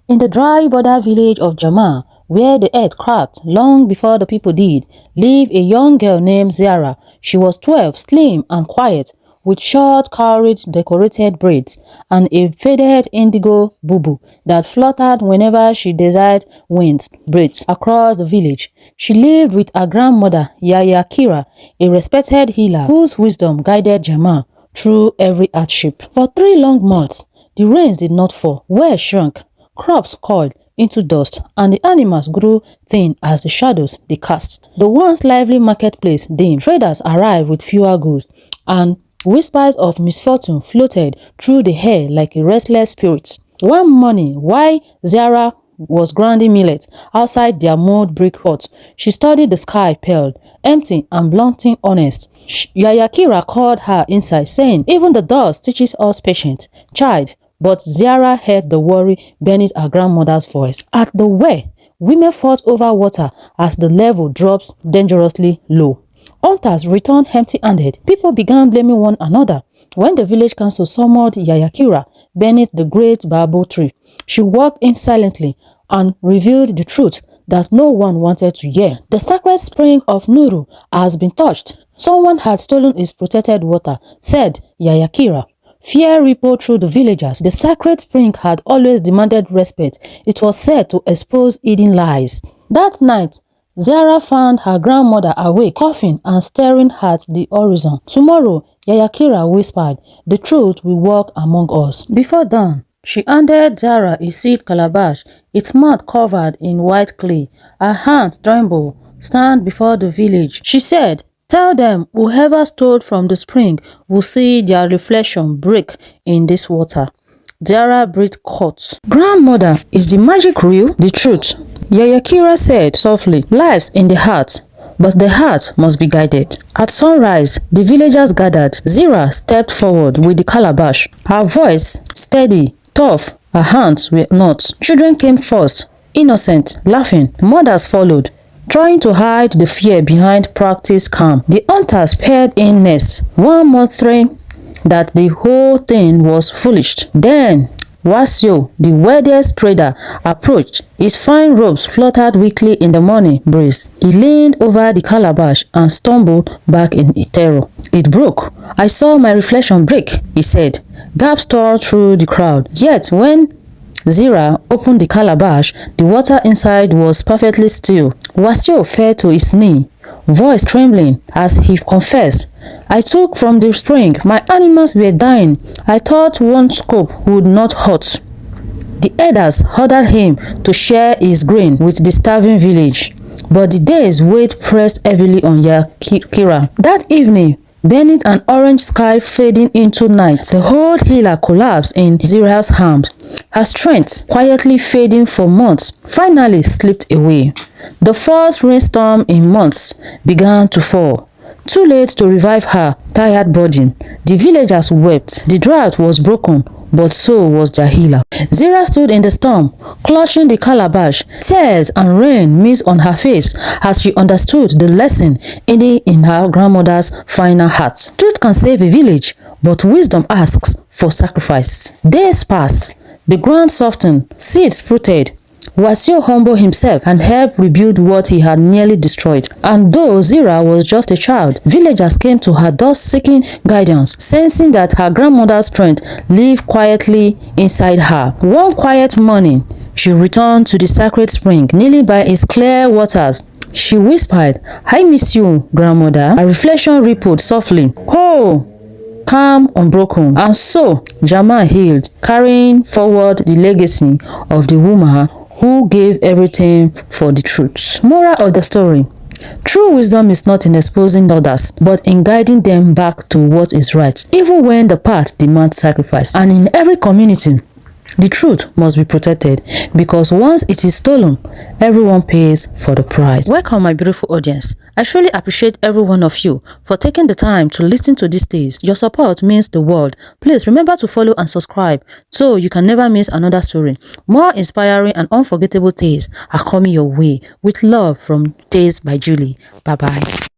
In the dry border village of Gama, where the earth cracked long before the people did, lived a young girl named Zara. She was 12, slim and quiet, with short, cowrie decorated braids and a faded indigo bubu that fluttered whenever she desired wind breeze across the village. She lived with her grandmother, Yaya Kira, a respected healer whose wisdom guided Gama through every hardship. For 3 long months, the rains did not fall, wells shrunk, crops coiled into dust, and the animals grew thin as the shadows they cast. The once lively marketplace dimmed, traders arrived with fewer goods, and whispers of misfortune floated through the air like a restless spirit. One morning, while Zara was grinding millet outside their mud brick hut, she studied the sky pale, empty and bluntly honest. Yaya Kira called her inside, saying, "Even the dust teaches us patience, child." But Zara heard the worry beneath her grandmother's voice. At the well, women fought over water as the level dropped dangerously low. Hunters returned empty-handed. People began blaming one another. When the village council summoned Yaya Kira beneath the great bamboo tree, she walked in silently and revealed the truth that no one wanted to hear. The sacred spring of Nuru has been touched. Someone had stolen its protected water, said Yaya Kira. Fear rippled through the villagers. The sacred spring had always demanded respect. It was said to expose hidden lies. That night, Zara found her grandmother awake, coughing and staring at the horizon. "Tomorrow," Yaya Kira whispered, "the truth will walk among us." Before dawn, she handed Zara a seed calabash, its mouth covered in white clay. Her hands trembled, stand before the village. She said, "Tell them whoever stole from the spring will see their reflection break in this water." Zara breathed hot. "Grandmother, is the magic real?" "The truth," Yaya Kira said softly, "lies in the heart, but the heart must be guided." At sunrise, the villagers gathered. Zara stepped forward with the calabash, her voice steady, tough, her hands were not. Children came first, innocent, laughing. Mothers followed, trying to hide the fear behind practiced calm. The hunters peered in next, one muttering that the whole thing was foolish. Then Wasio, the wealthiest trader, approached. His fine robes fluttered weakly in the morning breeze. He leaned over the calabash and stumbled back in terror. "It broke. I saw my reflection break," he said. Gaps tore through the crowd. Yet when Zara opened the calabash, the water inside was perfectly still. Wasio fell to his knee, voice trembling as he confessed, "I took from the spring. My animals were dying. I thought one scoop would not hurt." The elders ordered him to share his grain with the starving village. But the day's weight pressed heavily on Yaya Kira. That evening, beneath an orange sky fading into night, the old healer collapsed in Zara's arms. Her strength, quietly fading for months, finally slipped away. The first rainstorm in months began to fall. Too late to revive her tired body. The villagers wept. The drought was broken, but so was their healer. Zara stood in the storm, clutching the calabash. Tears and rain missed on her face as she understood the lesson hidden in her grandmother's final heart. Truth can save a village, but wisdom asks for sacrifice. Days passed. The ground softened, seeds sprouted. Wasio humbled himself and helped rebuild what he had nearly destroyed. And though Zara was just a child, villagers came to her door seeking guidance, sensing that her grandmother's strength lived quietly inside her. One quiet morning, she returned to the sacred spring, kneeling by its clear waters. She whispered, "I miss you, grandmother." Her reflection rippled softly. "Oh, calm, unbroken." And so, Gama healed, carrying forward the legacy of the woman who gave everything for the truth. Moral of the story: true wisdom is not in exposing others, but in guiding them back to what is right, even when the path demands sacrifice. And in every community, the truth must be protected, because once it is stolen, everyone pays for the price. Welcome, my beautiful audience. I truly appreciate every one of you for taking the time to listen to these tales. Your support means the world. Please remember to follow and subscribe so you can never miss another story. More inspiring and unforgettable tales are coming your way. With love from Tales by Julie. Bye-bye.